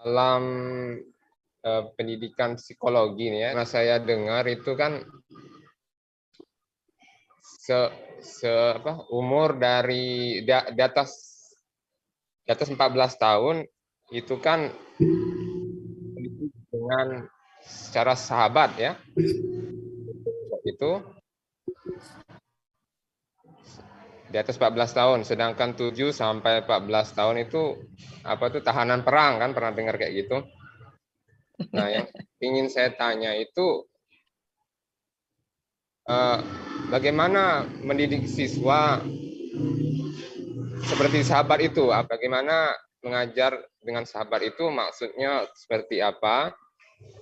Dalam pendidikan psikologi nih ya, nah saya dengar itu kan umur dari di atas 14 tahun itu kan dengan secara sahabat ya. Itu di atas 14 tahun, sedangkan 7 sampai 14 tahun itu apa tuh tahanan perang kan, pernah dengar kayak gitu. Nah, yang ingin saya tanya itu bagaimana mendidik siswa seperti sahabat itu? Bagaimana mengajar dengan sahabat itu maksudnya seperti apa?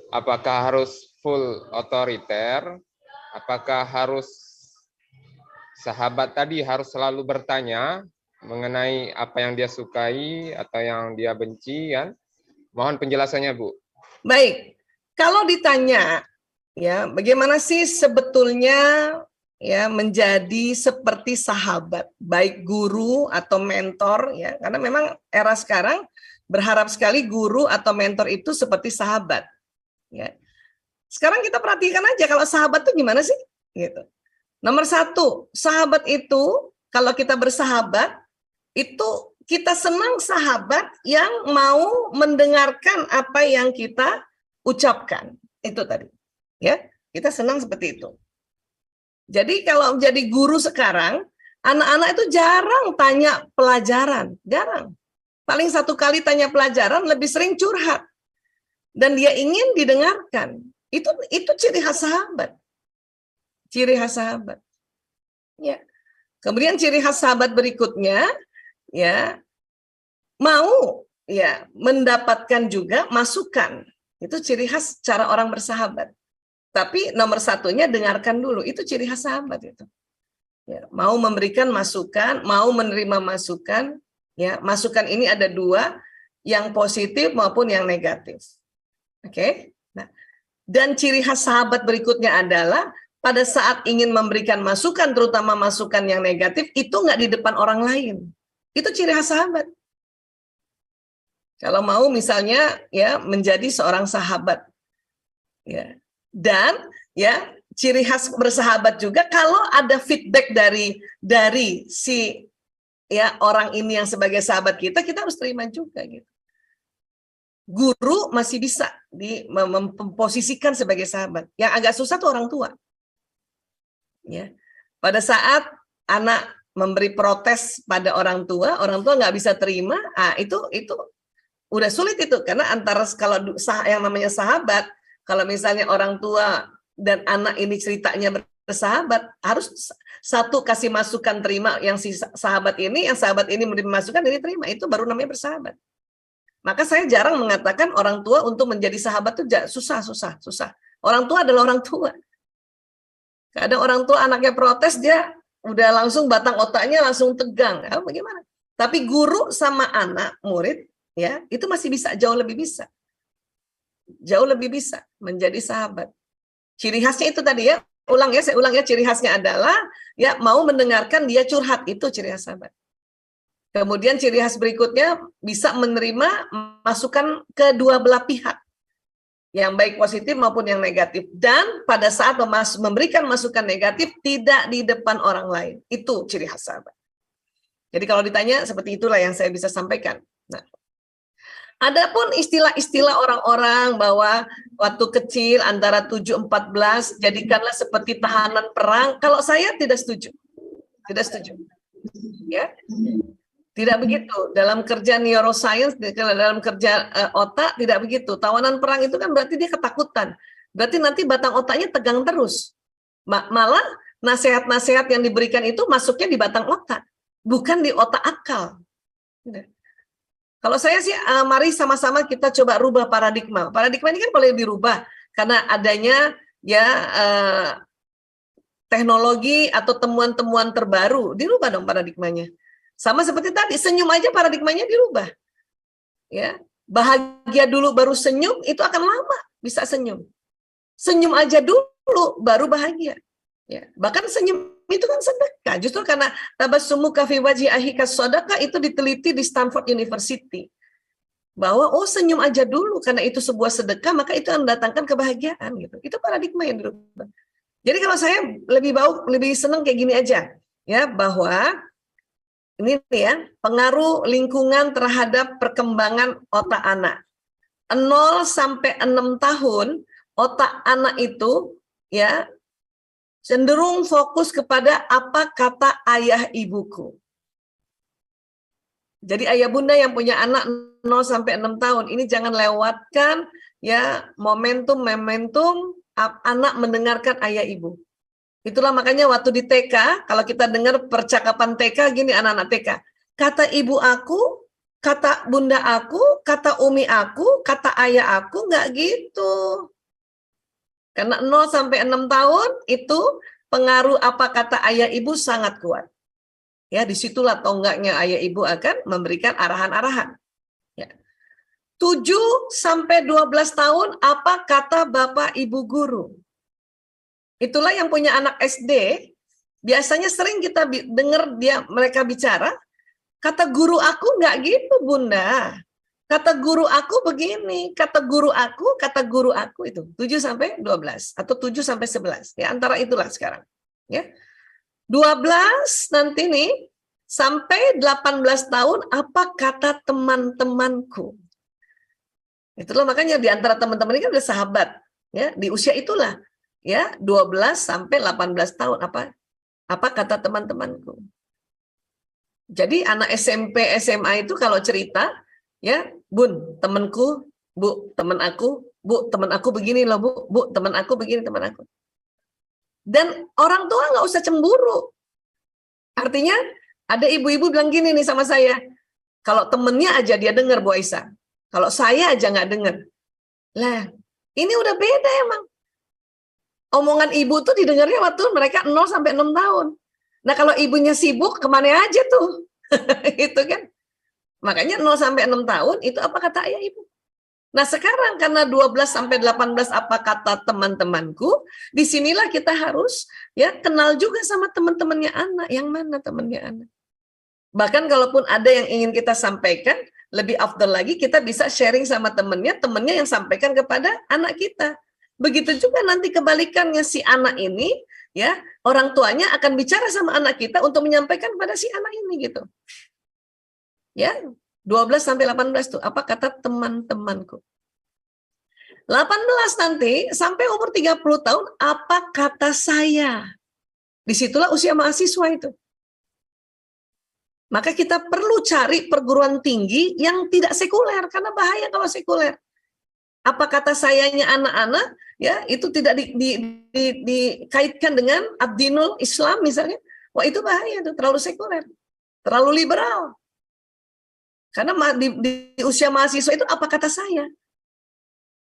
Apakah harus full otoriter? Apakah harus sahabat tadi harus selalu bertanya mengenai apa yang dia sukai atau yang dia benci kan? Mohon penjelasannya, Bu. Baik. Kalau ditanya ya, bagaimana sih sebetulnya ya menjadi seperti sahabat, baik guru atau mentor ya, karena memang era sekarang berharap sekali guru atau mentor itu seperti sahabat ya. Sekarang kita perhatikan aja kalau sahabat itu gimana sih gitu. Nomor satu, sahabat itu kalau kita bersahabat itu kita senang sahabat yang mau mendengarkan apa yang kita ucapkan. Itu tadi. Ya, kita senang seperti itu. Jadi kalau menjadi guru sekarang, anak-anak itu jarang tanya pelajaran, jarang. Paling satu kali tanya pelajaran, lebih sering curhat. Dan dia ingin didengarkan. Itu ciri khas sahabat. Ciri khas sahabat. Ya. Kemudian ciri khas sahabat berikutnya, ya, mau ya mendapatkan juga masukan. Itu ciri khas cara orang bersahabat. Tapi nomor satunya dengarkan dulu, itu ciri khas sahabat itu. Ya, mau memberikan masukan, mau menerima masukan, ya, masukan ini ada dua, yang positif maupun yang negatif. Oke? Nah, dan ciri khas sahabat berikutnya adalah pada saat ingin memberikan masukan, terutama masukan yang negatif, itu nggak di depan orang lain. Itu ciri khas sahabat. Kalau mau misalnya ya menjadi seorang sahabat, ya. Dan ya ciri khas bersahabat juga kalau ada feedback dari si ya orang ini yang sebagai sahabat kita harus terima juga gitu. Guru masih bisa memposisikan sebagai sahabat. Yang agak susah tuh orang tua. Ya. Pada saat anak memberi protes pada orang tua nggak bisa terima, itu udah sulit itu, karena antara kalau yang namanya sahabat, kalau misalnya orang tua dan anak ini ceritanya bersahabat, harus satu kasih masukan terima yang si sahabat ini, yang sahabat ini menerima masukan ini terima, itu baru namanya bersahabat. Maka saya jarang mengatakan orang tua untuk menjadi sahabat itu susah. Orang tua adalah orang tua. Kadang orang tua anaknya protes, dia udah langsung batang otaknya langsung tegang. Bagaimana? Tapi guru sama anak, murid, ya itu masih bisa, jauh lebih bisa menjadi sahabat. Ciri khasnya itu tadi ya, saya ulang ya, ciri khasnya adalah ya mau mendengarkan dia curhat, itu ciri khas sahabat. Kemudian ciri khas berikutnya bisa menerima masukan kedua belah pihak, yang baik positif maupun yang negatif, dan pada saat memberikan masukan negatif tidak di depan orang lain, itu ciri khas sahabat. Jadi kalau ditanya seperti itulah yang saya bisa sampaikan. Nah, adapun istilah-istilah orang-orang bahwa waktu kecil antara 7-14 jadikanlah seperti tahanan perang, kalau saya tidak setuju. Ya. Tidak begitu. Dalam kerja neuroscience, dalam kerja otak tidak begitu. Tahanan perang itu kan berarti dia ketakutan. Berarti nanti batang otaknya tegang terus. Malah nasihat-nasihat yang diberikan itu masuknya di batang otak, bukan di otak akal. Kalau saya sih, mari sama-sama kita coba rubah paradigma. Paradigma ini kan boleh dirubah karena adanya ya teknologi atau temuan-temuan terbaru. Dirubah dong paradigmanya. Sama seperti tadi, senyum aja paradigmanya dirubah. Ya, bahagia dulu baru senyum, itu akan lama bisa senyum. Senyum aja dulu baru bahagia. Ya, bahkan senyum itu kan sedekah. Justru karena tabassumuka fi wajhi akhika shadaqah itu diteliti di Stanford University. bahwa senyum aja dulu karena itu sebuah sedekah, maka itu akan mendatangkan kebahagiaan gitu. Itu paradigma yang dirubah. Jadi kalau saya lebih senang kayak gini aja ya, bahwa ini nih ya, pengaruh lingkungan terhadap perkembangan otak anak. 0 sampai 6 tahun otak anak itu ya cenderung fokus kepada apa kata ayah ibuku. Jadi ayah bunda yang punya anak 0 sampai 6 tahun ini jangan lewatkan ya momentum anak mendengarkan ayah ibu. Itulah makanya waktu di TK, kalau kita dengar percakapan TK gini anak-anak TK, kata ibu aku, kata bunda aku, kata umi aku, kata ayah aku, nggak gitu. Karena 0 sampai 6 tahun itu pengaruh apa kata ayah ibu sangat kuat. Ya, disitulah tonggaknya ayah ibu akan memberikan arahan-arahan. Ya. 7 sampai 12 tahun apa kata bapak ibu guru. Itulah yang punya anak SD, biasanya sering kita dengar mereka bicara, kata guru aku nggak gitu bunda. Kata guru aku begini, kata guru aku itu 7 sampai 12 atau 7 sampai 11. Ya, antara itulah sekarang. Ya. 12 nanti nih sampai 18 tahun apa kata teman-temanku. Itulah makanya di antara teman-teman ini kan ada sahabat ya, di usia itulah ya 12 sampai 18 tahun apa kata teman-temanku. Jadi anak SMP SMA itu kalau cerita ya, bun, temanku, bu, teman aku begini loh bu, teman aku begini, teman aku. Dan orang tua nggak usah cemburu. Artinya ada ibu-ibu bilang gini nih sama saya, kalau temennya aja dia dengar Bu Aisyah, kalau saya aja nggak dengar. Lah, ini udah beda emang. Omongan ibu tuh didengarnya waktu mereka 0 sampai 6 tahun. Nah kalau ibunya sibuk, kemana aja tuh? Itu kan. Makanya 0 sampai 6 tahun itu apa kata ayah ibu. Nah sekarang karena 12 sampai 18 apa kata teman-temanku, disinilah kita harus ya kenal juga sama teman-temannya anak, yang mana temannya anak. Bahkan kalaupun ada yang ingin kita sampaikan, lebih afdal lagi kita bisa sharing sama temannya yang sampaikan kepada anak kita. Begitu juga nanti kebalikannya, si anak ini ya orang tuanya akan bicara sama anak kita untuk menyampaikan pada si anak ini gitu. Ya, 12 sampai 18 tuh, apa kata teman-temanku. 18 nanti sampai umur 30 tahun, apa kata saya. Disitulah usia mahasiswa itu. Maka kita perlu cari perguruan tinggi yang tidak sekuler, karena bahaya kalau sekuler. Apa kata sayanya anak-anak, ya itu tidak dikaitkan dengan ad-dinul Islam misalnya. Wah itu bahaya, itu terlalu sekuler, terlalu liberal. Karena di usia mahasiswa itu apa kata saya.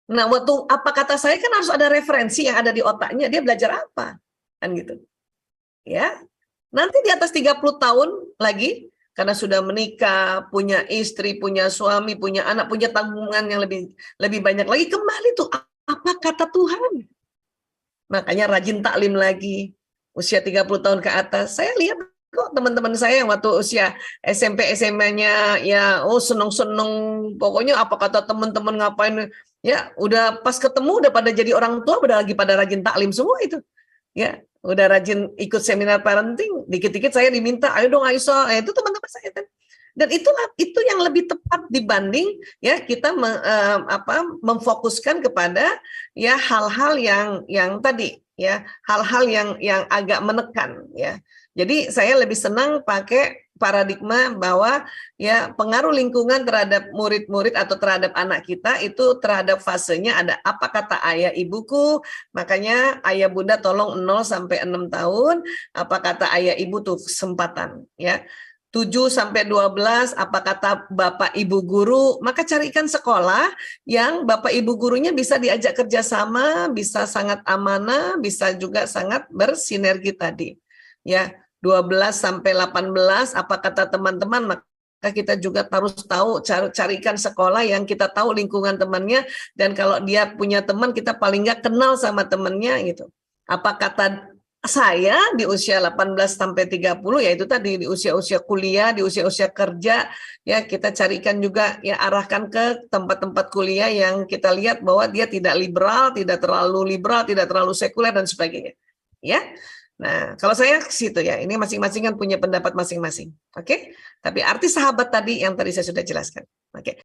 Nah, waktu apa kata saya kan harus ada referensi yang ada di otaknya, dia belajar apa. Kan gitu. Ya. Nanti di atas 30 tahun lagi, karena sudah menikah, punya istri, punya suami, punya anak, punya tanggungan yang lebih banyak lagi, kembali tuh apa kata Tuhan. Makanya rajin taklim lagi. Usia 30 tahun ke atas, saya lihat kok teman-teman saya yang waktu usia SMP SMA-nya ya seneng-seneng, pokoknya apa kata teman-teman ngapain ya, udah pas ketemu udah pada jadi orang tua, udah lagi pada rajin taklim semua itu. Ya, udah rajin ikut seminar parenting, dikit-dikit saya diminta, ayo dong Aisyah, itu teman-teman saya kan. Dan itu yang lebih tepat dibanding ya kita memfokuskan kepada ya hal-hal yang tadi ya, hal-hal yang agak menekan ya. Jadi saya lebih senang pakai paradigma bahwa ya pengaruh lingkungan terhadap murid-murid atau terhadap anak kita itu terhadap fasenya ada apa kata ayah ibuku, makanya ayah bunda tolong 0 sampai 6 tahun, apa kata ayah ibu tuh kesempatan ya. 7 sampai 12 apa kata bapak ibu guru, maka carikan sekolah yang bapak ibu gurunya bisa diajak kerjasama, bisa sangat amanah, bisa juga sangat bersinergi tadi ya. 12 sampai 18 apa kata teman-teman, maka kita juga harus tahu carikan sekolah yang kita tahu lingkungan temannya, dan kalau dia punya teman kita paling nggak kenal sama temannya gitu. Apa kata saya di usia 18 sampai 30 ya itu tadi di usia-usia kuliah, di usia-usia kerja ya kita carikan juga ya arahkan ke tempat-tempat kuliah yang kita lihat bahwa dia tidak liberal, tidak terlalu sekuler dan sebagainya. Ya. Nah, kalau saya ke situ ya, ini masing-masing kan punya pendapat masing-masing. Oke? Tapi arti sahabat tadi yang tadi saya sudah jelaskan. Oke.